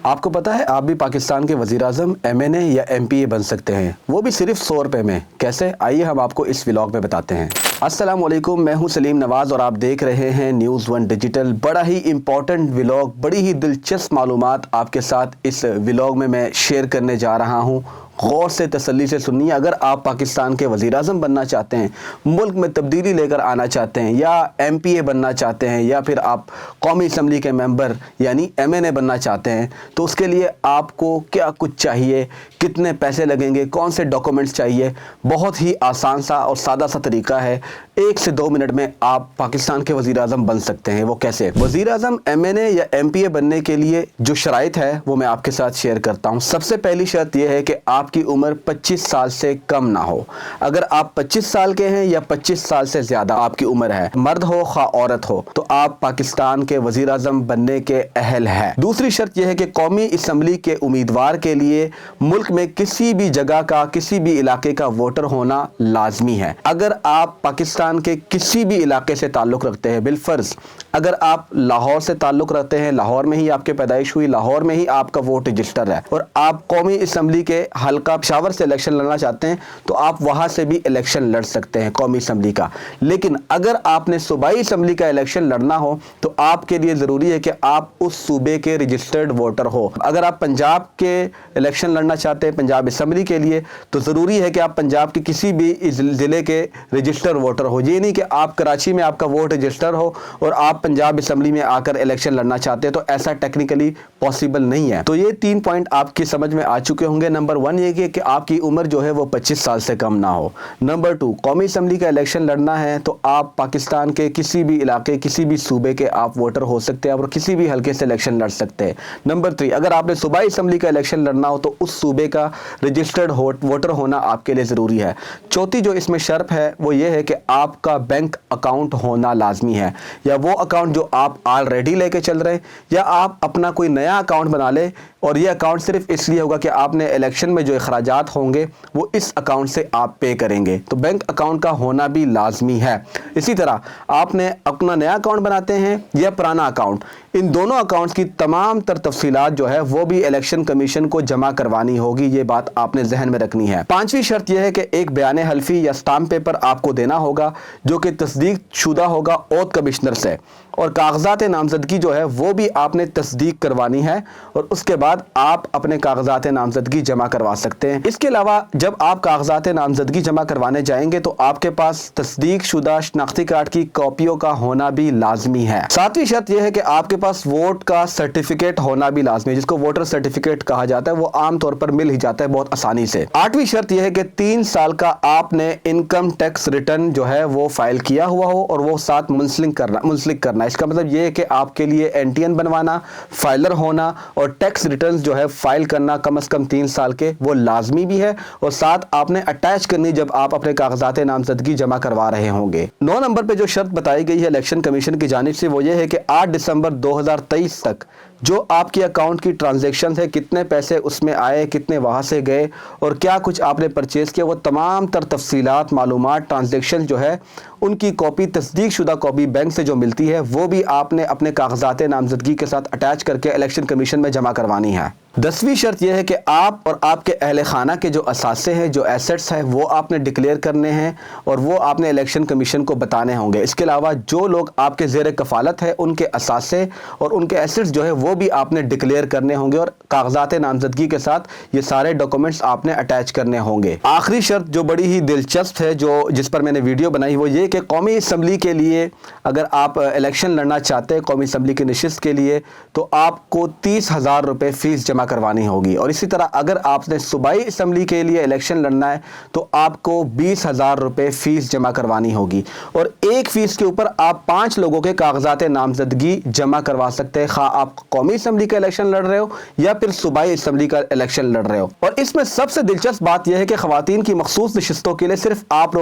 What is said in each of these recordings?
آپ کو پتا ہے آپ بھی پاکستان کے وزیر اعظم MNA یا MP بن سکتے ہیں، وہ بھی صرف 100 روپے میں۔ کیسے؟ آئیے ہم آپ کو اس ولاگ میں بتاتے ہیں۔ السلام علیکم، میں ہوں سلیم نواز اور آپ دیکھ رہے ہیں نیوز ون ڈیجیٹل۔ بڑا ہی امپورٹنٹ ولاگ، بڑی ہی دلچسپ معلومات آپ کے ساتھ اس ولاگ میں شیئر کرنے جا رہا ہوں۔ غور سے تسلی سے سنیے۔ اگر آپ پاکستان کے وزیر اعظم بننا چاہتے ہیں، ملک میں تبدیلی لے کر آنا چاہتے ہیں، یا MPA بننا چاہتے ہیں، یا پھر آپ قومی اسمبلی کے ممبر یعنی MNA بننا چاہتے ہیں، تو اس کے لیے آپ کو کیا کچھ چاہیے، کتنے پیسے لگیں گے، کون سے ڈاکومنٹس چاہیے، بہت ہی آسان سا اور سادہ سا طریقہ ہے۔ 1 سے 2 منٹ میں آپ پاکستان کے وزیر اعظم بن سکتے ہیں۔ وہ کیسے؟ وزیر اعظم MNA یا MPA بننے کے لیے جو شرائط ہے وہ میں آپ کے ساتھ شیئر کرتا ہوں۔ سب سے پہلی شرط یہ ہے کہ آپ کی عمر 25 سال سے کم نہ ہو۔ اگر آپ 25 سال کے ہیں یا 25 سال سے زیادہ آپ کی عمر ہے، مرد ہو خواہ عورت ہو، تو آپ پاکستان کے وزیر اعظم بننے کے اہل ہیں۔ دوسری شرط یہ ہے کہ قومی اسمبلی کے امیدوار کے لیے ملک میں کسی بھی جگہ کا، کسی بھی علاقے کا ووٹر ہونا لازمی ہے۔ اگر آپ پاکستان کے کسی بھی علاقے سے تعلق رکھتے ہیں، بالفرض اگر آپ لاہور سے تعلق رکھتے ہیں، لاہور میں ہی آپ کی پیدائش ہوئی، لاہور میں ہی آپ کا ووٹ رجسٹر ہے، اور آپ قومی اسمبلی کے حلقہ پشاور سے الیکشن لڑنا چاہتے ہیں، تو آپ وہاں سے بھی الیکشن لڑ سکتے ہیں قومی اسمبلی کا۔ لیکن اگر آپ نے صوبائی اسمبلی کا الیکشن لڑنا ہو تو آپ کے لیے ضروری ہے کہ آپ اس صوبے کے رجسٹرڈ ووٹر ہو۔ اگر آپ پنجاب کے الیکشن لڑنا چاہتے ہیں پنجاب اسمبلی کے لیے، تو ضروری ہے کہ آپ پنجاب کے کسی بھی ضلع کے رجسٹر ووٹر ہو۔ یہ نہیں کہ آپ کراچی میں آپ کا ووٹ رجسٹر ہو اور آپ پنجاب اسمبلی میں آ کر الیکشن لڑنا چاہتے ہیں، تو ایسا ٹیکنیکلی پاسبل نہیں ہے۔ تو یہ 3 پوائنٹ آپ کی سمجھ میں آ چکے ہوں گے۔ نمبر 1 یہ کہ آپ کی عمر جو ہے وہ 25 سال سے کم نہ ہو۔ نمبر 2، قومی اسمبلی کا الیکشن لڑنا ہے تو آپ پاکستان کے کسی بھی علاقے، کسی بھی صوبے کے آپ ووٹر ہو سکتے ہیں اور کسی بھی حلقے سے الیکشن لڑ سکتے ہیں۔ نمبر 3، اگر آپ نے صوبائی اسمبلی کا الیکشن لڑنا ہو تو اس صوبے کا رجسٹرڈ ووٹر ہونا آپ کے لیے ضروری ہے۔ چوتھی جو اس میں شرط ہے وہ یہ ہے کہ آپ کا بینک اکاؤنٹ ہونا لازمی ہے، یا وہ اکاؤنٹ جو آپ آلریڈی لے کے چل رہے ہیں، یا آپ اپنا کوئی نیا اکاؤنٹ بنا لیں، اور یہ اکاؤنٹ صرف اس لیے ہوگا کہ آپ نے الیکشن میں جو اخراجات ہوں گے وہ اس اکاؤنٹ سے آپ پے کریں گے۔ تو بینک اکاؤنٹ کا ہونا بھی لازمی ہے۔ اسی طرح آپ نے اپنا نیا اکاؤنٹ بناتے ہیں یا پرانا اکاؤنٹ، ان دونوں اکاؤنٹس کی تمام تر تفصیلات جو ہے وہ بھی الیکشن کمیشن کو جمع کروانی ہوگی۔ یہ بات آپ نے ذہن میں رکھنی ہے۔ 5ویں شرط یہ ہے کہ ایک بیان حلفی یا اسٹامپ پیپر آپ کو دینا ہوگا جو کہ تصدیق شدہ ہوگا اوتھ کمشنر سے، اور کاغذات نامزدگی جو ہے وہ بھی آپ نے تصدیق کروانی ہے، اور اس کے بعد آپ اپنے کاغذات نامزدگی جمع کروا سکتے ہیں۔ اس کے علاوہ جب آپ کاغذات نامزدگی جمع کروانے جائیں گے تو آپ کے پاس تصدیق شدہ شناختی کارڈ کی کاپیوں کا ہونا بھی لازمی ہے۔ 7ویں شرط یہ ہے کہ آپ کے پاس ووٹ کا سرٹیفکیٹ ہونا بھی لازمی ہے، جس کو ووٹر سرٹیفکیٹ کہا جاتا ہے۔ وہ عام طور پر مل ہی جاتا ہے بہت آسانی سے۔ 8ویں شرط یہ ہے کہ 3 سال کا آپ نے انکم ٹیکس ریٹرن جو ہے وہ فائل کیا ہوا ہو اور وہ ساتھ منسلک کرنا۔ اس کا مطلب یہ ہے کہ آپ کے لیے NTN بنوانا، فائلر ہونا اور ٹیکس ریٹرنز جو ہے فائل کرنا کم از کم 3 سال کے وہ لازمی بھی ہے، اور ساتھ آپ نے اٹیچ کرنی جب آپ اپنے کاغذات نامزدگی جمع کروا رہے ہوں گے۔ 9 نمبر پہ جو شرط بتائی گئی ہے الیکشن کمیشن کی جانب سے وہ یہ ہے کہ 8 دسمبر 2023 تک جو آپ کے اکاؤنٹ کی ٹرانزیکشن ہے، کتنے پیسے اس میں آئے، کتنے وہاں سے گئے اور کیا کچھ آپ نے پرچیز کیا، وہ تمام تر تفصیلات، معلومات، ٹرانزیکشن جو ہے ان کی کاپی، تصدیق شدہ کاپی بینک سے جو ملتی ہے وہ بھی آپ نے اپنے کاغذات نامزدگی کے ساتھ اٹیچ کر کے الیکشن کمیشن میں جمع کروانی ہے۔ 10ویں شرط یہ ہے کہ آپ اور آپ کے اہل خانہ کے جو اثاثے ہیں، جو ایسٹس ہیں، وہ آپ نے ڈکلیئر کرنے ہیں اور وہ آپ نے الیکشن کمیشن کو بتانے ہوں گے۔ اس کے علاوہ جو لوگ آپ کے زیر کفالت ہیں ان کے اثاثے اور ان کے ایسٹس جو ہے وہ بھی آپ نے ڈکلیئر کرنے ہوں گے، اور کاغذات نامزدگی کے ساتھ یہ سارے ڈاکومنٹس آپ نے اٹیچ کرنے ہوں گے۔ آخری شرط جو بڑی ہی دلچسپ ہے، جس پر میں نے ویڈیو بنائی، وہ یہ کہ قومی اسمبلی کے لیے اگر آپ الیکشن لڑنا چاہتے ہیں قومی اسمبلی کی نشست کے لیے، تو آپ کو 30,000 روپے فیس جمع کروانی ہوگی، اور اسی طرح اگر آپ نے صوبائی اسمبلی کے لیے الیکشن لڑنا ہے تو آپ کو 20,000 روپے فیس جمع کروانی ہوگی، اور ایک فیس کے اوپر آپ 5 لوگوں کے کاغذات نامزدگی جمع کروا سکتے ہیں، خواہ آپ قومی اسمبلی کا الیکشن لڑ رہے ہو یا پھر صوبائی اسمبلی کا الیکشن لڑ رہے ہو۔ اور اس میں سب سے دلچسپ بات یہ ہے کہ خواتین کی مخصوص نشستوں کے لیے صرف آپ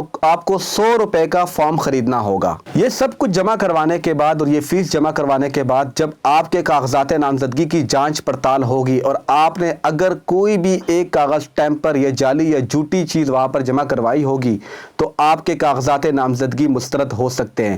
کو 100 روپے کا فارم خریدنا ہوگا۔ یہ سب کچھ جمع کروانے کے بعد اور یہ فیس جمع کروانے کے بعد جب آپ کے کاغذات نامزدگی کی جانچ پڑتال ہوگی اور آپ نے اگر کوئی بھی ایک کاغذ ٹیمپر یا جعلی یا جھوٹی چیز وہاں پر جمع کروائی ہوگی تو آپ کے کاغذات نامزدگی مسترد ہو سکتے ہیں۔